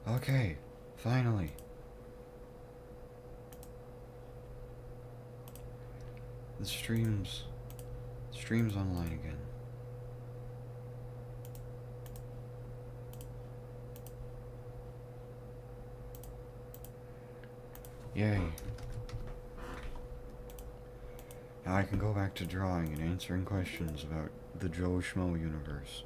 Okay, finally. The stream's online again. Yay. Now I can go back to drawing and answering questions about the Joe Schmo universe.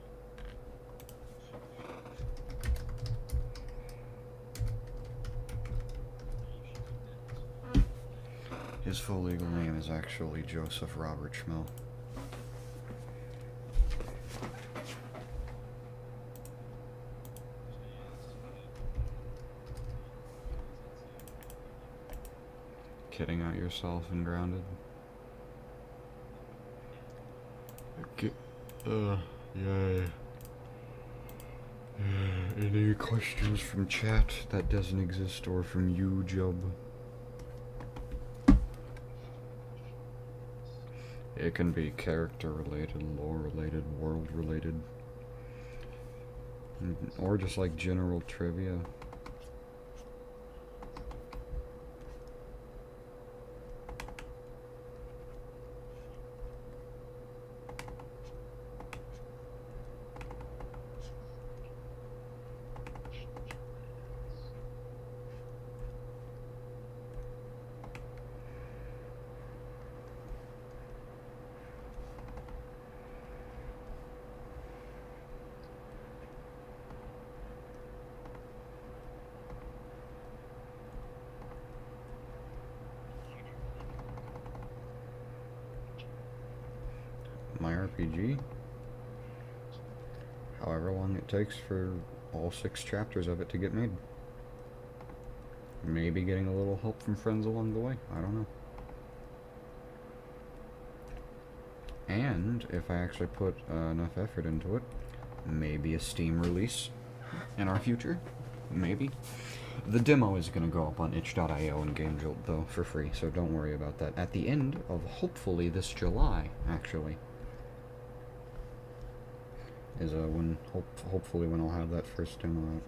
His full legal name is actually Joseph Robert Schmo. Kidding out yourself and grounded? Yay. Any questions from chat that doesn't exist or from you, Job? It can be character related, lore related, world related, or just like general trivia. My RPG? However long it takes for all 6 chapters of it to get made. Maybe getting a little help from friends along the way. I don't know. And if I actually put enough effort into it, maybe a Steam release in our future. Maybe. The demo is going to go up on itch.io and GameJolt, though, for free, so don't worry about that. At the end of hopefully this July, actually, is when hopefully when I'll have that first demo out.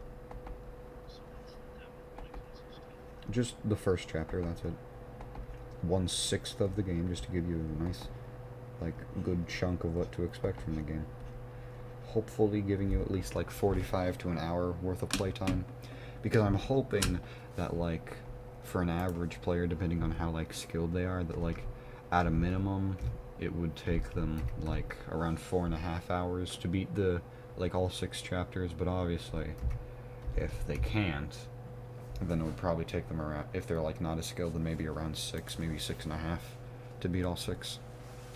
Just the first chapter, that's it. 1/6 of the game, just to give you a nice, like, good chunk of what to expect from the game. Hopefully giving you at least like 45 to an hour worth of playtime, because I'm hoping that, like, for an average player, depending on how like skilled they are, that like at a minimum it would take them like around 4.5 hours to beat the like all 6 chapters. But obviously if they can't, then it would probably take them around, if they're like not as skilled, then maybe around 6, maybe 6.5 to beat all 6.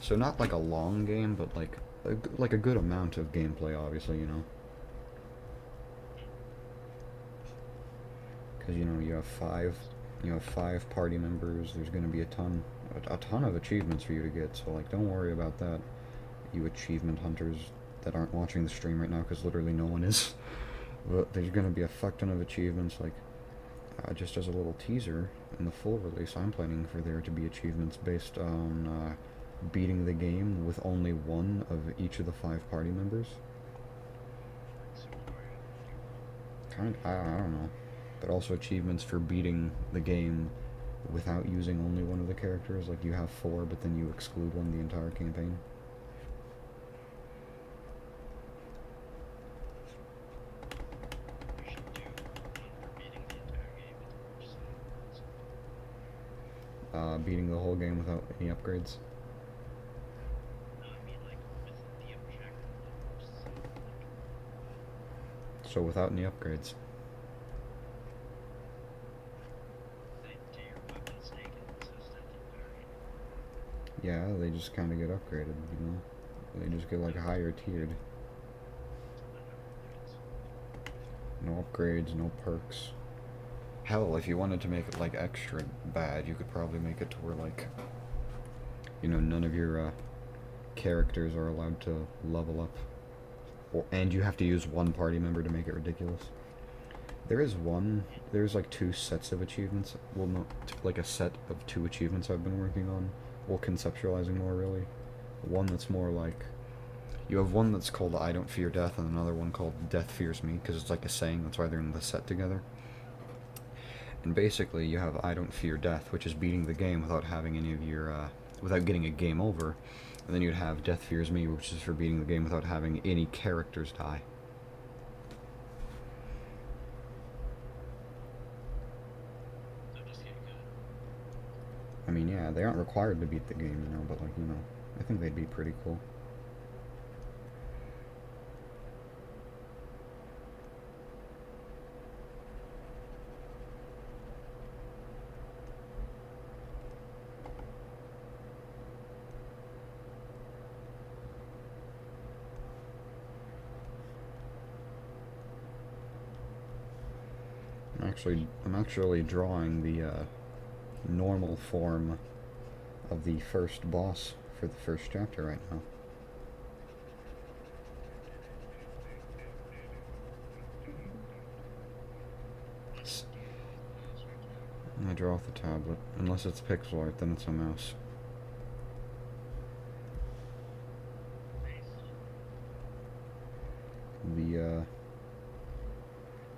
So not like a long game, but like a good amount of gameplay, obviously, you know. Because, you know, you have 5 party members. There's going to be a ton of achievements for you to get. So like, don't worry about that, you achievement hunters that aren't watching the stream right now, because literally no one is. But there's going to be a fuck ton of achievements. Like, just as a little teaser, in the full release, I'm planning for there to be achievements based on beating the game with only one of each of the 5 party members. I don't know. But also achievements for beating the game without using only one of the characters. Like, you have 4, but then you exclude one the entire campaign. Beating the whole game without any upgrades. So without any upgrades. Yeah, they just kind of get upgraded, you know? They just get like higher tiered. No upgrades, no perks. Hell, if you wanted to make it like extra bad, you could probably make it to where, like, you know, none of your characters are allowed to level up. And you have to use one party member to make it ridiculous. There's like 2 sets of achievements. Well, no, like a set of 2 achievements I've been working on. Well, conceptualizing more, really. One that's more like, You have one that's called I Don't Fear Death, and another one called Death Fears Me, because it's like a saying, that's why they're in the set together. And basically, you have I Don't Fear Death, which is beating the game without having any of your, without getting a game over. And then you'd have Death Fears Me, which is for beating the game without having any characters die. I mean, yeah, they aren't required to beat the game, you know, but, like, you know, I think they'd be pretty cool. I'm actually drawing the, normal form of the first boss for the first chapter right now. I draw off the tablet. Unless it's pixel art, then it's a mouse.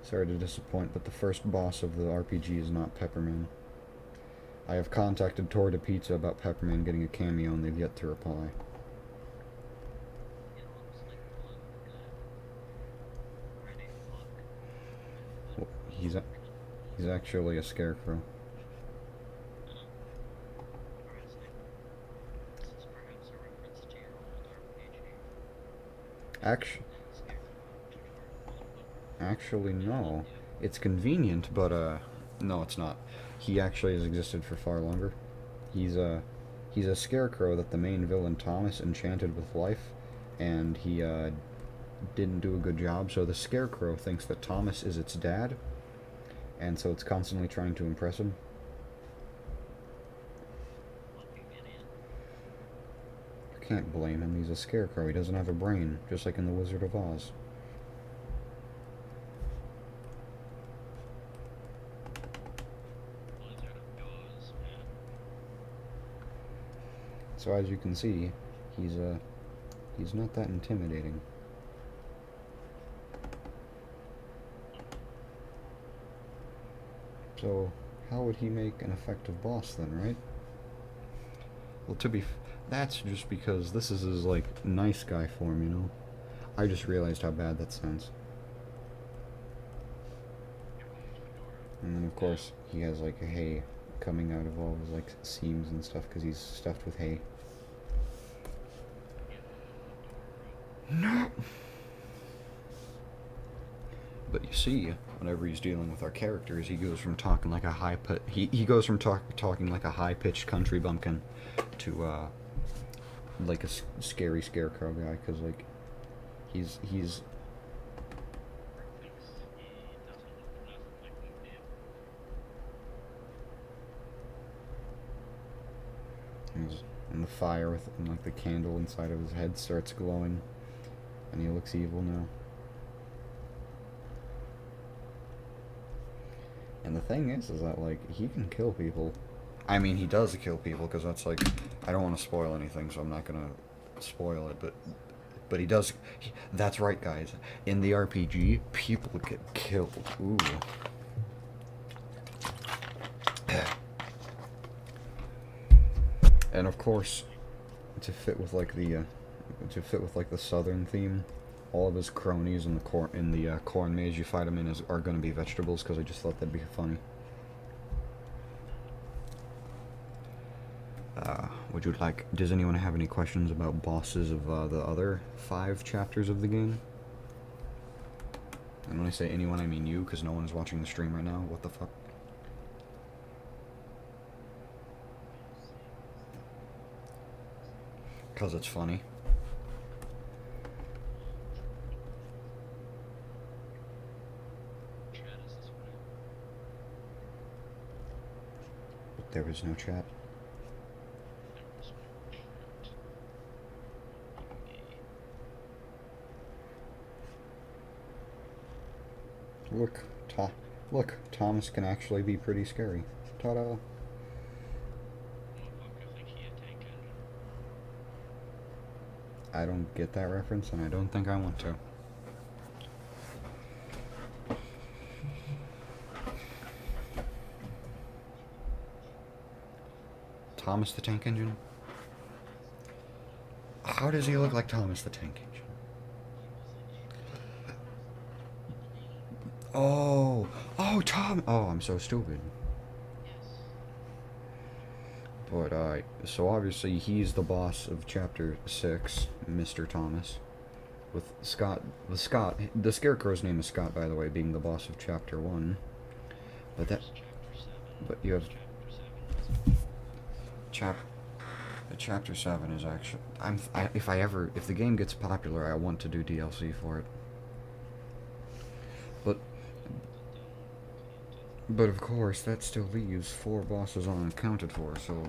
Sorry to disappoint, but the first boss of the RPG is not Pepperman. I have contacted Torta Pizza about Pepperman getting a cameo, and they've yet to reply. Well, he's actually a scarecrow. Actually, no. It's convenient, but, no, it's not. He actually has existed for far longer. He's a scarecrow that the main villain, Thomas, enchanted with life, and he, didn't do a good job, so the scarecrow thinks that Thomas is its dad, and so it's constantly trying to impress him. You can't blame him, he's a scarecrow, he doesn't have a brain, just like in The Wizard of Oz. So as you can see, he's not that intimidating. So how would he make an effective boss then, right? Well, that's just because this is his, like, nice guy form, you know? I just realized how bad that sounds. And then, of course, he has, like, hay coming out of all his, like, seams and stuff because he's stuffed with hay. No! But you see, whenever he's dealing with our characters, he goes from talking like a he goes from talking like a high-pitched country bumpkin to, like a scary scarecrow guy, because, like, he's and the fire and like the candle inside of his head starts glowing, and he looks evil now. And the thing is that, like, he can kill people. I mean, he does kill people, because that's, like, I don't want to spoil anything, so I'm not gonna spoil it, but he does. That's right, guys. In the RPG, people get killed. Ooh. And of course, to fit with like the southern theme, all of his cronies in the corn maze you fight him in are going to be vegetables, because I just thought that'd be funny. Does anyone have any questions about bosses of the other 5 chapters of the game? And when I say anyone, I mean you, because no one is watching the stream right now. What the fuck? Because it's funny. But there is no chat. Look, Thomas can actually be pretty scary. Ta-da! I don't get that reference, and I don't think I want to. Thomas the Tank Engine? How does he look like Thomas the Tank Engine? Oh, oh, Tom. Oh, I'm so stupid. But, so obviously he's the boss of Chapter 6, Mr. Thomas. With Scott, the Scarecrow's name is Scott, by the way, being the boss of Chapter 1. But you have... Chapter 7 is actually... if the game gets popular, I want to do DLC for it. But of course, that still leaves 4 bosses unaccounted for, so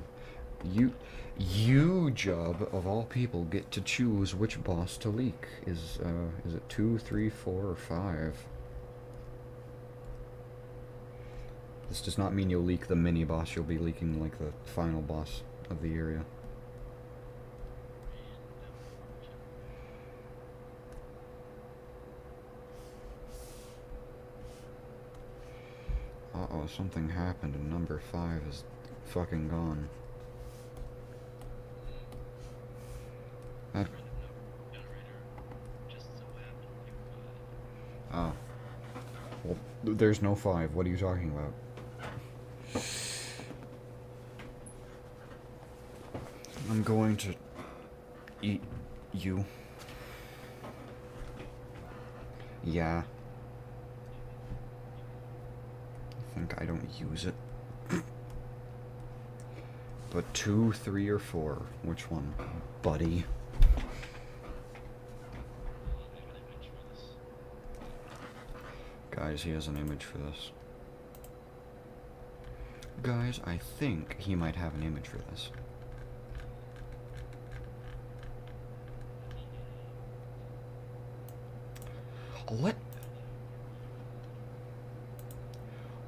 you, Job, of all people, get to choose which boss to leak. Is it 2, 3, 4, or 5? This does not mean you'll leak the mini-boss, you'll be leaking, like, the final boss of the area. Uh-oh, something happened and number 5 is fucking gone. Oh. Well, there's no 5. What are you talking about? I'm going to eat you. Yeah. I think I don't use it. But 2, 3, or 4? Which one, buddy? Guys, he has an image for this. Guys, I think he might have an image for this.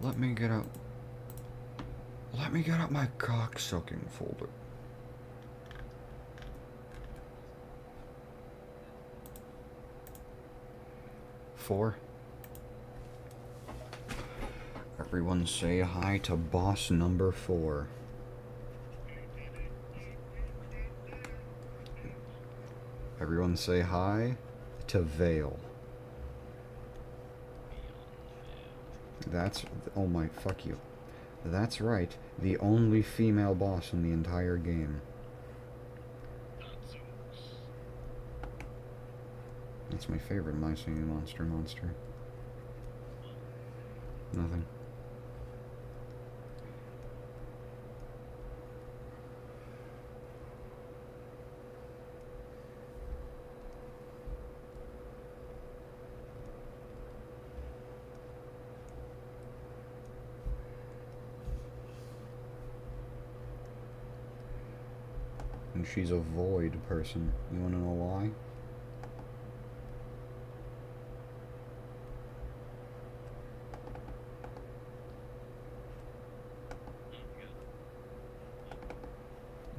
Let me get out. Let me get out my cock-sucking folder. Four. Everyone say hi to boss number 4. Everyone say hi to Vale. Oh my, fuck you. That's right, the only female boss in the entire game. That's my favorite My Singing Monster. Nothing. And she's a void person. You wanna know why?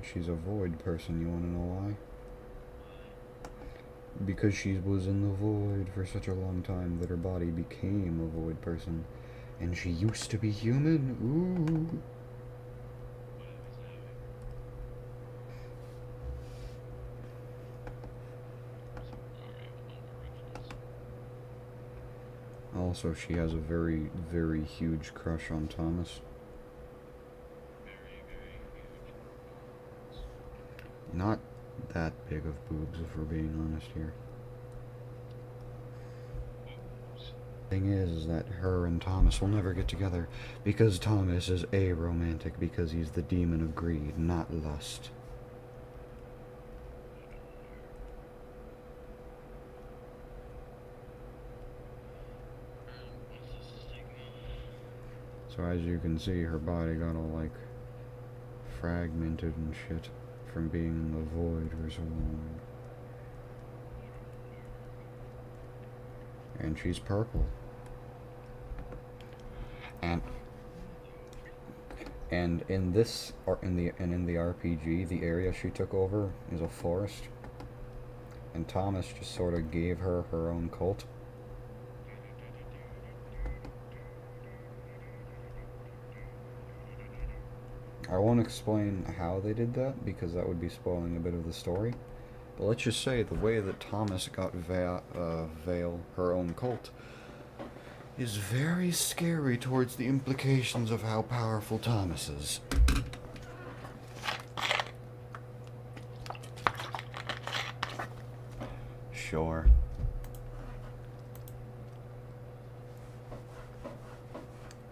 She's a void person. You wanna know why? Because she was in the void for such a long time that her body became a void person. And she used to be human. Ooh. Also, she has a very, very huge crush on Thomas. Not that big of boobs, if we're being honest here. Thing is that her and Thomas will never get together because Thomas is aromantic because he's the demon of greed, not lust. So as you can see, her body got all, like, fragmented and shit from being in the void for so long. And she's purple. And in this, in the RPG, the area she took over is a forest. and Thomas just sort of gave her her own cult. I won't explain how they did that, because that would be spoiling a bit of the story. But let's just say the way that Thomas got Vale her own cult is very scary towards the implications of how powerful Thomas is. Sure.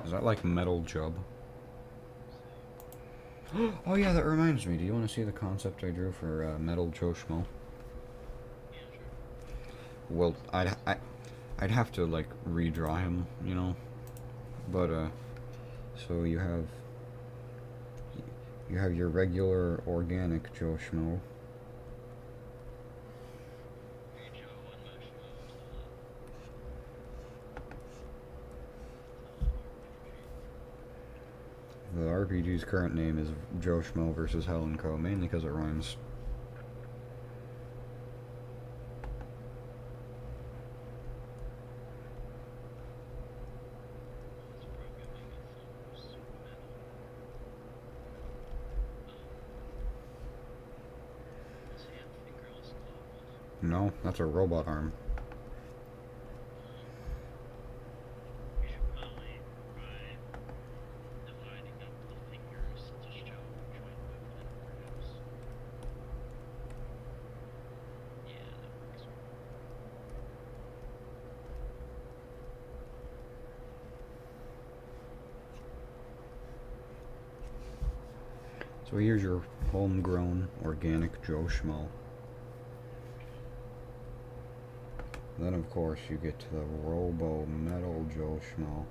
Is that like Metal Jub? Oh yeah, that reminds me. Do you want to see the concept I drew for Metal Joe Schmo? Well, I'd have to like redraw him, you know. But so you have your regular organic Joe Schmo. The RPG's current name is Joe Schmo versus Hell and Co. Mainly because it rhymes. No, that's a robot arm. So here's your homegrown organic Joe Schmo. Then of course you get to the Robo Metal Joe Schmo.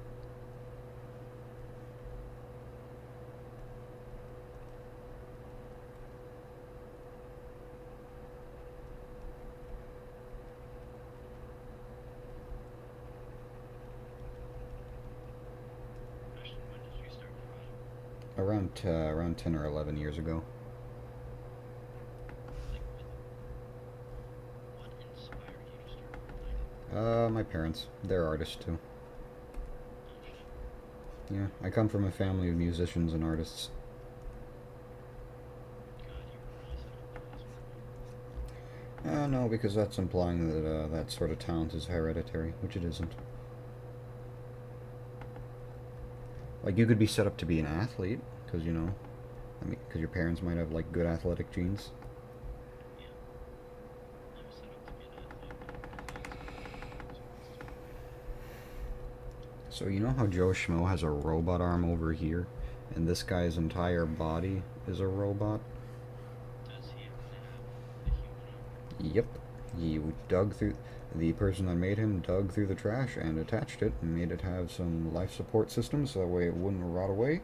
Around 10 or 11 years ago. My parents. They're artists too. Yeah, I come from a family of musicians and artists. No, because that's implying that that sort of talent is hereditary, which it isn't. Like, you could be set up to be an athlete, because, you know, I mean, because your parents might have, like, good athletic genes. So, you know how Joe Schmo has a robot arm over here, and this guy's entire body is a robot? Yep. He dug through... The person that made him dug through the trash and attached it and made it have some life support systems so that way it wouldn't rot away.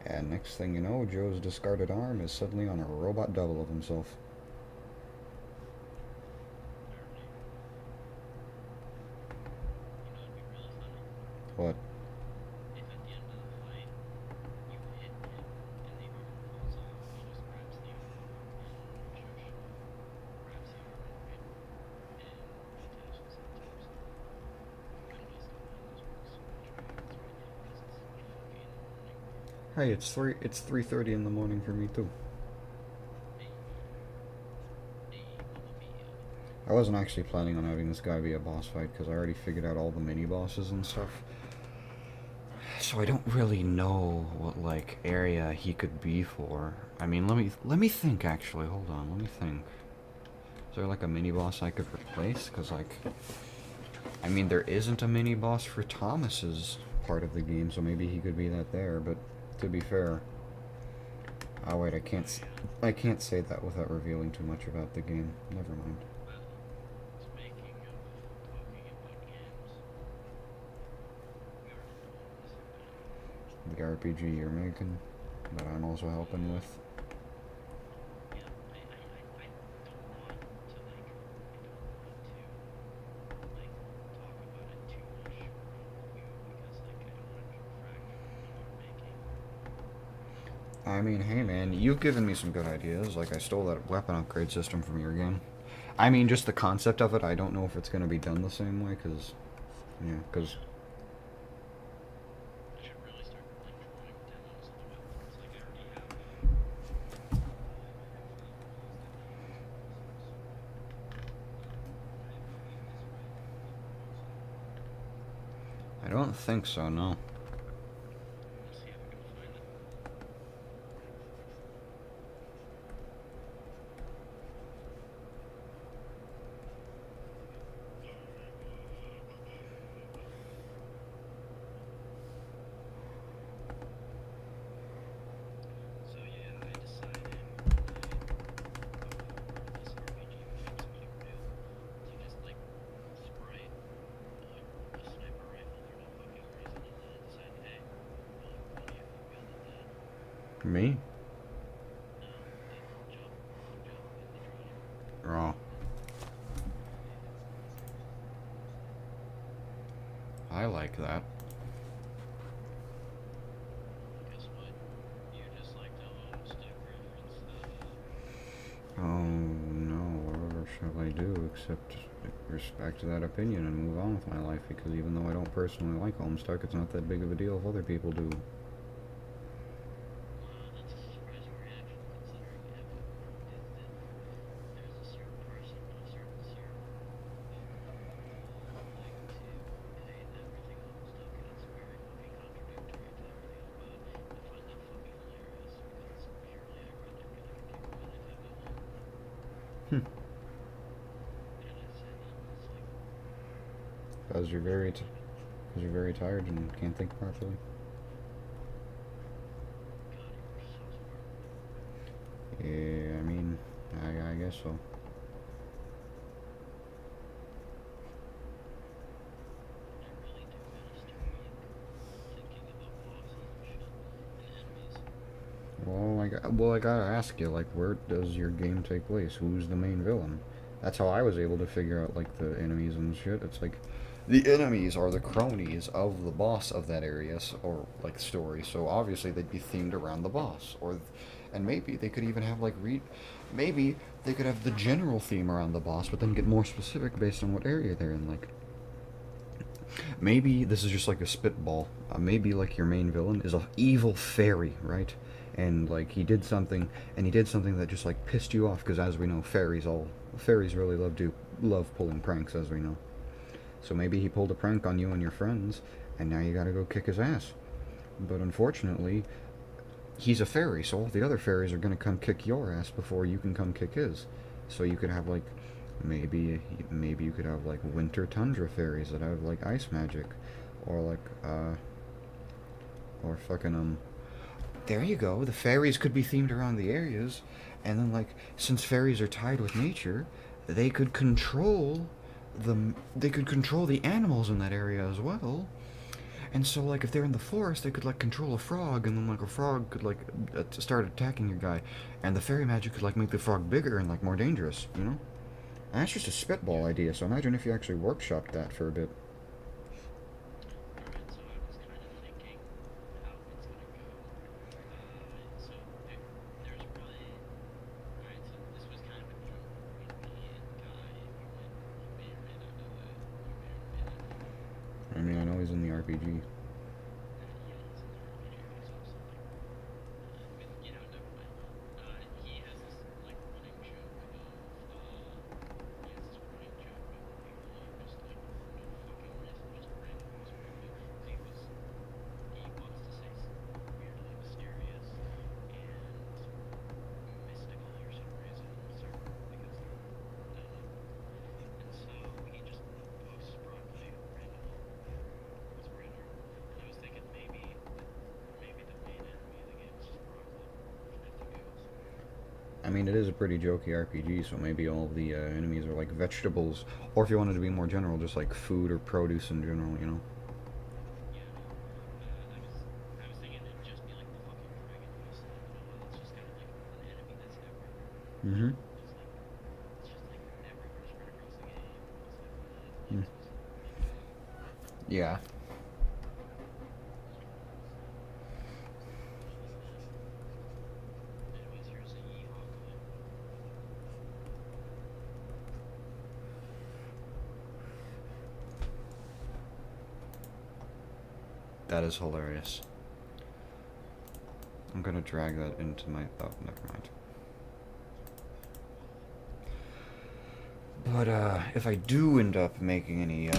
And next thing you know, Joe's discarded arm is suddenly on a robot double of himself. What? Hey, it's 3:30 in the morning for me too. I wasn't actually planning on having this guy be a boss fight because I already figured out all the mini bosses and stuff. So I don't really know what like area he could be for. I mean, let me think actually. Hold on, let me think. Is there like a mini boss I could replace? Cuz like I mean, there isn't a mini boss for Thomas's part of the game, so maybe he could be that there, but to be fair, oh wait, I can't say that without revealing too much about the game. Never mind. The RPG you're making, that I'm also helping with. I mean, hey man, you've given me some good ideas, like I stole that weapon upgrade system from your game. I mean, just the concept of it, I don't know if it's going to be done the same way, because, yeah, because I should really start like drawing demos of the weapons. Like I already have I don't think so, no. I'll see if I can find it. So yeah, I decided one night before this RPG became something real to just like sprite a sniper rifle for no fucking reason, and then I decided, hey, it'd look funny if I wielded that. Me? No, the long jump in the drawing. Oh, I like that. Guess what? You just like to stick reference stuff. Oh, no, whatever shall I do except respect that opinion and move on with my life, because even though I don't personally like Homestuck, it's not that big of a deal if other people do. Wow, that's a surprising reaction considering there's a certain person, a certain circle that like to hate everything Homestuck, and it's very fucking contradictory to everything about it. I find that fucking hilarious because it's purely ironic, and I can take whatever they have at home. Hmm. And I say that it's like Because you're very, truly like, because you're very tired and can't think properly. God, you are so smart. Yeah, I mean, I guess so. I really do gotta start like thinking about bosses and shit and enemies. Well, I gotta ask you, like, where does your game take place? Who's the main villain? That's how I was able to figure out, like, the enemies and shit. It's like, the enemies are the cronies of the boss of that area, or, like, story, so obviously they'd be themed around the boss. And maybe they could even have, like, maybe they could have the general theme around the boss, but then get more specific based on what area they're in, like, maybe this is just like a spitball. Maybe like your main villain is a evil fairy, right? And like he did something that just like pissed you off because as we know, fairies really love pulling pranks, as we know. So maybe he pulled a prank on you and your friends, and now you gotta go kick his ass. But unfortunately, he's a fairy, so all the other fairies are gonna come kick your ass before you can come kick his. So you could have like maybe you could have like winter tundra fairies that have like ice magic, or like or fucking There you go. The fairies could be themed around the areas, and then like since fairies are tied with nature, they could control they could control the animals in that area as well. And so, like, if they're in the forest, they could like control a frog, and then like a frog could like start attacking your guy, and the fairy magic could like make the frog bigger and like more dangerous. You know, and that's just a spitball Yeah. idea. So imagine if you actually workshopped that for a bit. Alright, so I was kind of thinking how it's gonna go. So there's really. Alright, so this was kind of a joke between me and Guy. You may or may not know that. You may or may not know. I mean, I know he's in the RPG. Yeah, he's in the RPG. He's also like, but never mind. He has this like running joke of, he has this running joke of people just like for no fucking reason just randomly screaming. He wants to say weirdly mysterious and mystical for some reason, certain because I don't know. And so he just posts broccoli randomly. It's random. And I was thinking maybe the main enemy of the game is just broccoli for shits and giggles. I mean, it is a pretty jokey RPG, so maybe all the enemies are like vegetables, or if you wanted to be more general, just like food or produce in general. You know. Yeah, no. I was thinking it'd just be like the fucking dragon wasteland, but oh well, it's just kind of like an enemy that's everywhere. Mm-hmm. Just like it's just like everywhere spread across the game. It's like one of the like specific minions. Yeah. Anyways, here's a yeehaw coin. That is hilarious. I'm gonna drag that into my... Oh, never mind. But, if I do end up making any,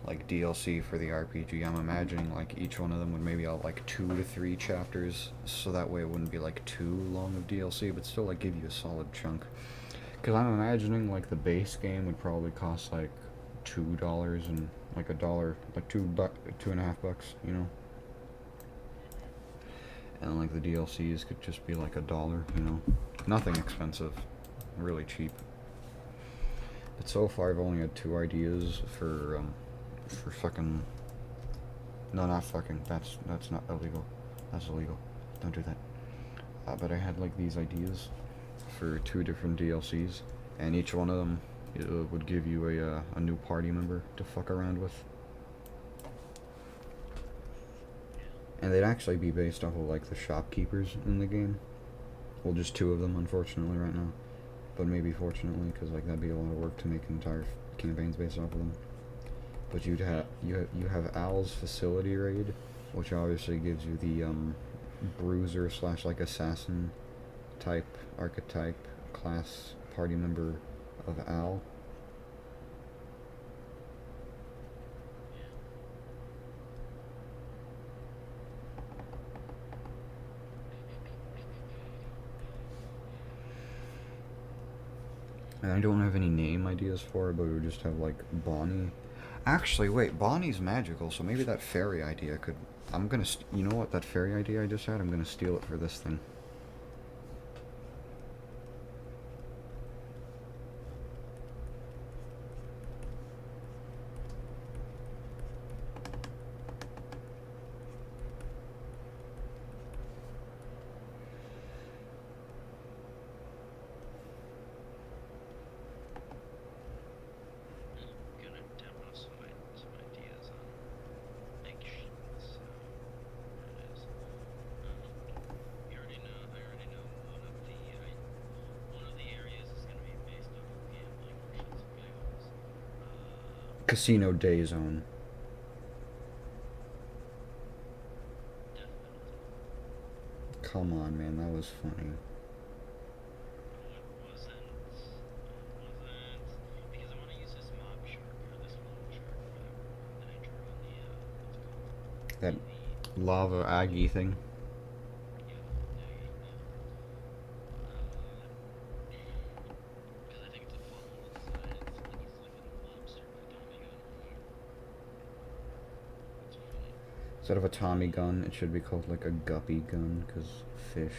like, DLC for the RPG, I'm imagining, like, each one of them would maybe have, like, 2 to 3 chapters, so that way it wouldn't be, like, too long of DLC, but still, like, give you a solid chunk. Because I'm imagining, like, the base game would probably cost, like, $2 and, like, $1, like, $2.50, you know? And, like, the DLCs could just be, like, $1, you know? Nothing expensive. Really cheap. But so far, I've only had 2 ideas for fucking... No, not fucking. That's not illegal. That's illegal. Don't do that. But I had, like, these ideas for 2 different DLCs, and each one of them would give you a new party member to fuck around with. And they'd actually be based off of, like, the shopkeepers in the game. Well, just 2 of them, unfortunately, right now. But maybe fortunately, because, like, that'd be a lot of work to make entire campaigns based off of them. But you have Al's facility raid, which obviously gives you the bruiser / like assassin type archetype class party member of Al. And I don't have any name ideas for it, but we would just have, like, Bonnie. Actually, wait, Bonnie's magical, so maybe that fairy idea could... I'm gonna... You know what? That fairy idea I just had? I'm gonna steal it for this thing. Gonna demo some ideas on make sheets. There it is. You already know. I already know one of the areas is gonna be based on gambling or shits and giggles. Casino Day Zone. Definitely. Come on, man, that was funny. It wasn't because I want to use this mob shark or this mob shark or whatever that I drew on the what's it That called? lava Aggie thing. Yeah, there you go. Because I think it's a fun little design. It's like he's like a lobster with a Tommy gun. It's funny. Instead of a Tommy gun, it should be called, like, a guppy gun, because fish.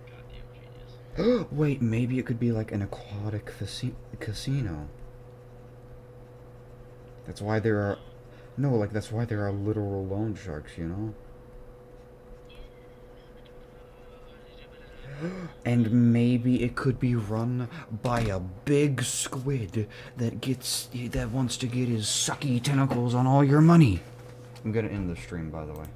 Goddamn genius. Wait, maybe it could be, like, an aquatic casino. That's why there are... No, like, that's why there are literal loan sharks, you know? And maybe it could be run by a big squid that wants to get his sucky tentacles on all your money. I'm gonna end the stream, by the way.